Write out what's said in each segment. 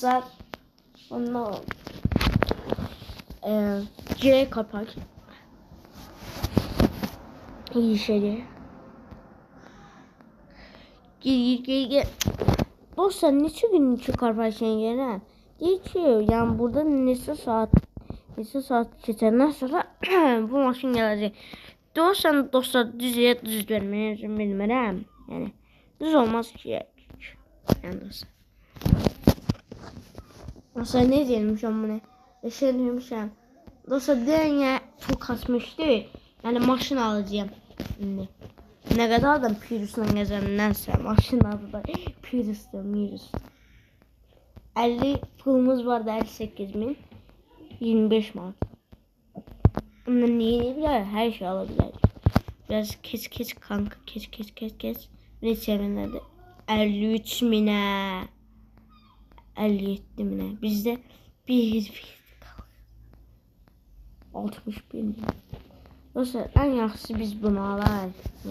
dostlar. Ondan C kapak. İyi şey. Gel. Dostlar neçə gün karpakın yerine geçiyor. Yani burada neçə saat keçəndən sonra bu maşın gələcək. Dostlar düz verməyi üçün bilmirəm. Yani düz olmaz ki. Yani dostlar ne deyilmişəm bunu? Düşünmüşəm. Dostlar deyən pul kaçmışdı. Yani maşın alacağım. Şimdi. Ne kadar da Pyrus'la gezənlənsə maşın adı da Pyrus. 50 pulumuz vardı 58.000. 25 manat. Bundan neyini bilər? Her şey alabilir. Biraz kes kanka kes. Ne çevirmədi? 53.000'e 57.000'e bizde bir 61.000. Dostlar en yaxşısı biz bunu alır.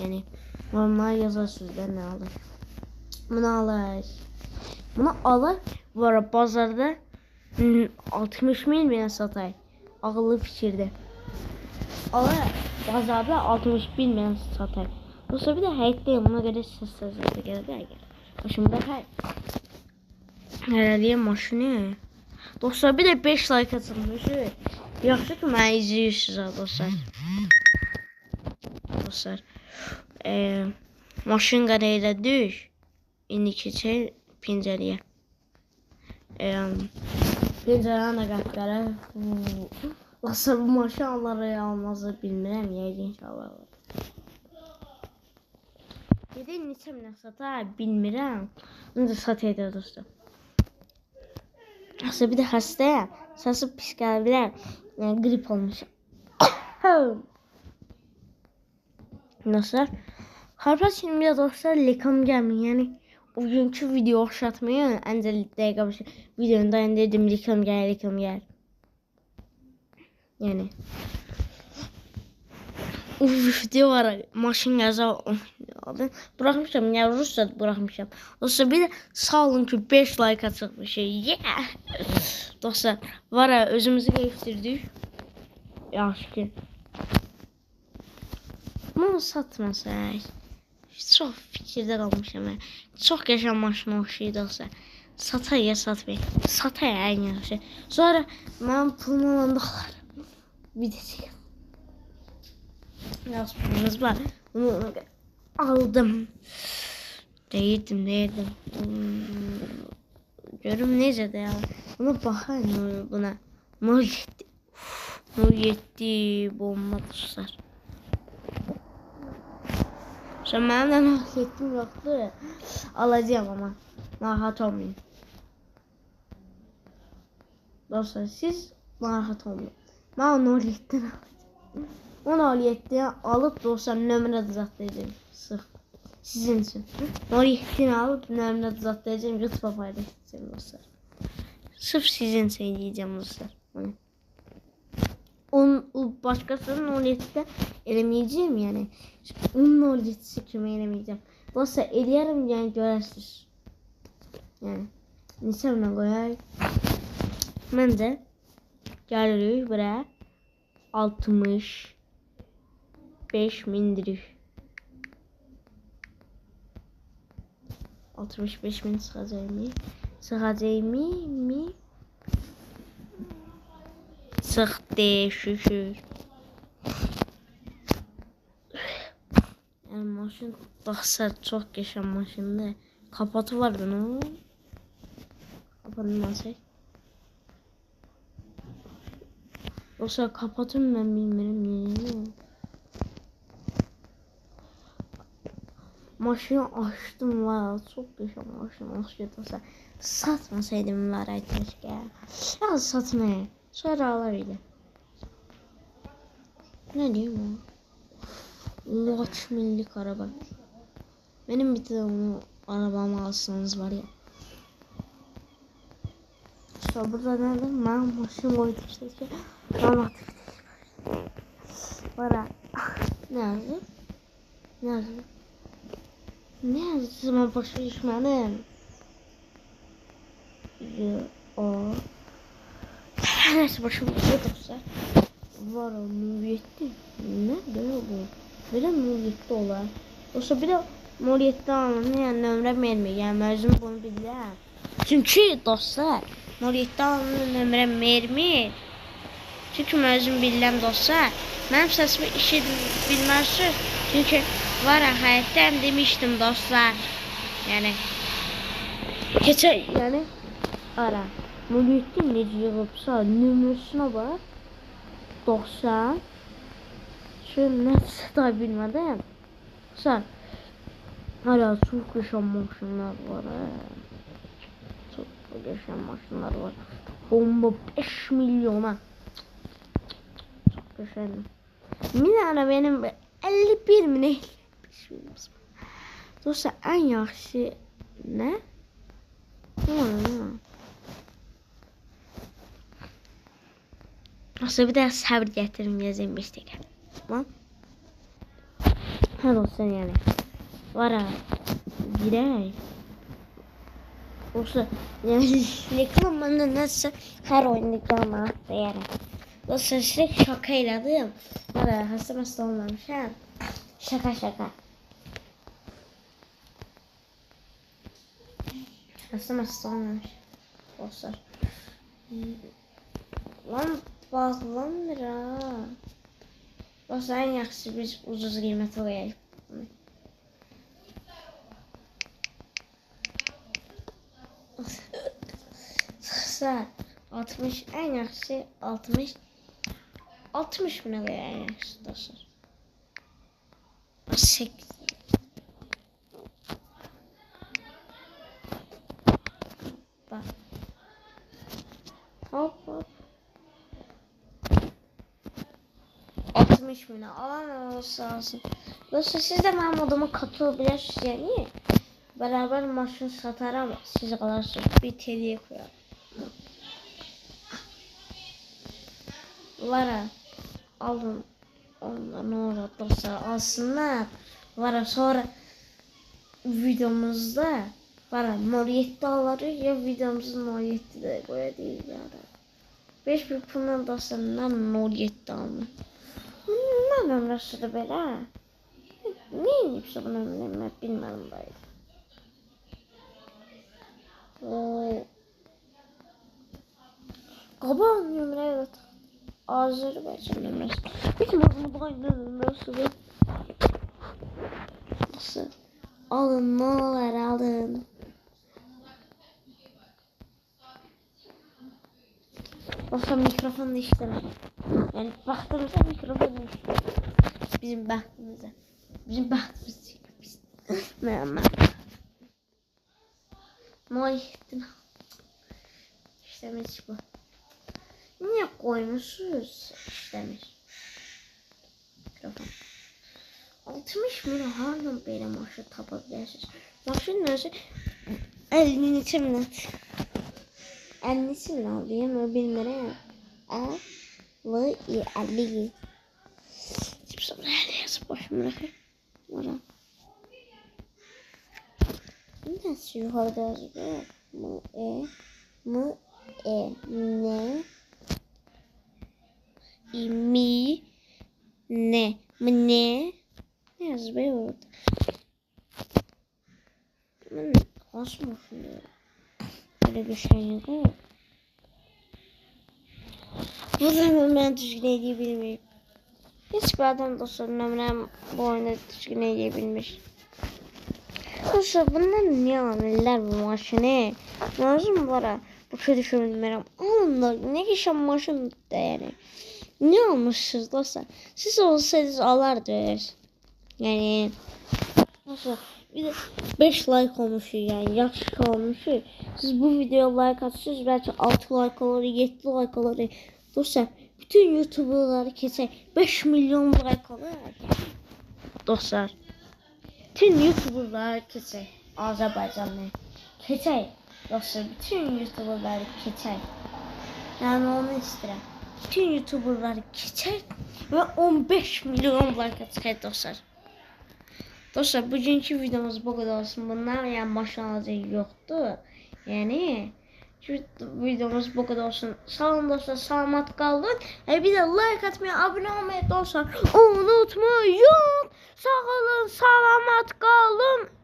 Yani normal yazarsınız da ne alır? Bunu alır. Bu ara bazarda 60.000 satay. Ağıllı fikirde. Alır. Bazarda 61.000 satay. Dostlar bir de hayattayım. Buna göre sesle gel. Başımda herhalde maşını. Dostlar bir de 5 like atılmış. Yaxşı ki mən izləyirsiniz dostlar. Maşın qarayla düş. İndi keçək pəncərəyə. Pəncərəni də qapqara. Dostlar bu maşın almazı bilmirəm. Yəqin inşallah. Gedək neçə minə satar bilmirəm. Onu da sataydı dostlar. Aslında bir de hastayım. Sası pis gelebilir. Yani grip olmuş. Dostlar. Karpaz şimdi biraz dostlar lekam gelmiyor. Yani o günkü video oxşatmıyor. Ancaq dəqiqə başı videonun dayan dedim lekam gel. Yani. Video var. Maşın gaza aldım. Bırakmışam. Ya Rusya bırakmışam. Dostlar bir de sağ olun ki 5 like atacak bir şey. Yeah. Dostlar var ya özümüzü geliştirdik. Yaxşı ki. Bunu satmasak. Çok fikirde kalmışam ben. Çok yaşam maşına oxşayır dostlar. Satay en yaxşı. Sonra ben pulum olanda alarım. Bir de yazmamız var. Bunu aldım. Değildim. Görüm necə de ya. Buna bakayım buna. 07 bomba dostlar. Şimdi benim de nahyetim yoktu. Alacağım ama. Narahat olmayın. Dostlar siz narahat olmayın. Ben 07'den alacağım. 17'den alıp dostlar nömrə düzəltəcəm. Sırf sizin için. 17'den alıp nömrə düzəltəcəm. YouTube'a paylaşacağım dostlar. Sırf sizin için diyeceğim dostlar. Başkasının 17'de elemeyeceğim yani. Onun 17'si kime elemeyeceğim. Dostlar eleyerim yani görərsiniz. Yani neçə koyar. Bence gelirik buraya 65.000'dir. 65.000 sığacaq mı? Sıxdı şükür. Yani maşın dostlar çok yaşam maşında. Kapatı var bunun. Kapanılmazsa. Dostlar kapatım ben bilmiyorum niye. Maşını açtım var. Çok yaşam maşını açtım dostlar. Satmasaydım var keşke. Ya satmaya. Sonra alabilir. Ne diyeyim o? Loç millik araba. Benim bir de onu arabamı alsanız var ya. İşte burada nerede? Ben maşın koydum işte. Mama var ya. Nerede? Ne yazdı? Ben başa düşmedim. Neyse başım dostlar. Var o 07. Ne böyle bu? Bir de 07 olar. Olsa bir de 07 alınır yani nömrə vermir. Yani mezun bunu bilirəm. Çünkü dostlar 07 alınır nömrə vermir. Çünkü mezun bilirəm dostlar. Benim sesimi işi bilmezsiniz. Çünkü var ya hayattan demiştim dostlar. Yani geçen yani ara. Muhittin necə yığıbsa nömrəsinə bak. 90. Şöyle nəsə da bilmədim. Sen hala çok yaşam maşınlar var. Çok yaşam maşınlar var. Bomba 5 milyona. Çok yaşam. Bir tane benim 51 mi ne? 55 milyon. Dostlar en yaxşı ne? Aslında bir daha sabır getirim yazayım bir tek. Tamam. Her olsun yani. Var ha. Girey. Olsa yani reklamında nasıl her oyunda canlı yani. Dostlar sürekli şaka eyledim. Var ha hasta olmamış ha. Şaka. Hasta olmamış. Dostlar. Lan bağlanmır ha. Dostlar en yaxşı biz ucuz qiymətə qoyayıq. Dostlar 60 en yaxşı 60 buna qoyaq en yaxşı dostlar. 8 bak. Hop. 60 bine alan olsa olsun. Dostlar siz de benim odama katılabilirsiniz yani. Beraber maşın satarım. Siz kalarsınız. Bir teliye koyalım. Vara alın. Onlar ne olur dostlar alsınlar. Vara sonra videomuzda vara 07 alırı ya videomuzun 07 de koya değil ya da. 5000 puldan dostlar ne 07 alın. Ne nömrəsi də belə? Ne edibsə bu nömrəni bilmədim bayır. Qaban nömrəyə də Azərbaycan nömrəsi. Bilmədim bu aynı nömrəsidir. Nasıl? Alın ne olar alın. Olsa mikrofon da işlemez. Yani baktığımızda mikrofon da işlemez. Bizim baktığımızda. Merhaba. Muayettin. İşlemiş bu. Niye koymuşsunuz? İşlemiş. Mikrofon. 60 milyon hala böyle maşın tapabilirsiniz. Maşın neresi? 50 minut. 50 milyon alayım bilmiyorum. L I 50. Tipsa buraya yazıp başımı bırakayım. Oradan. Nasıl yukarıda yazıyor? M E N I mi ne ne yazıyor orada? Ben kasma şunu. Böyle bir şey yok. Bu zaman ben düzgün edebilmeyim. Hiçbir adam dostlarım ömrüm bu oyunda düzgün edebilmiş. Dostlar bunlar niye alırlar bu maşını? Lazım var bu kötü düşünmürəm. Alınlar ne geçen maşın da yani. Ne almışsınız dostlar? Siz olsaydınız alardınız. Yani dostlar bir de 5 like olmuş yani yaxşı olmuş. Siz bu videoya like atsınız belki 6 like olur 7 like olur. Dostlar bütün YouTuber'ları keser 5 milyon like olur. Dostlar bütün YouTuber'ları keser Azerbaycanlı keser. Dostlar bütün YouTuber'ları keser. Yani onu istedim. Bütün YouTuber'ları keser ve 15 milyon like atacak dostlar. Dostlar bugünkü videomuz bu kadar olsun. Bunlar yani maşın alacağı yoktu. Yani Şu videomuz bu kadar olsun. Sağ olun dostlar, selamat kalın. Bir de like atmayı, abone olmayı dostlar unutmayın. Sağ olun, selamat kalın.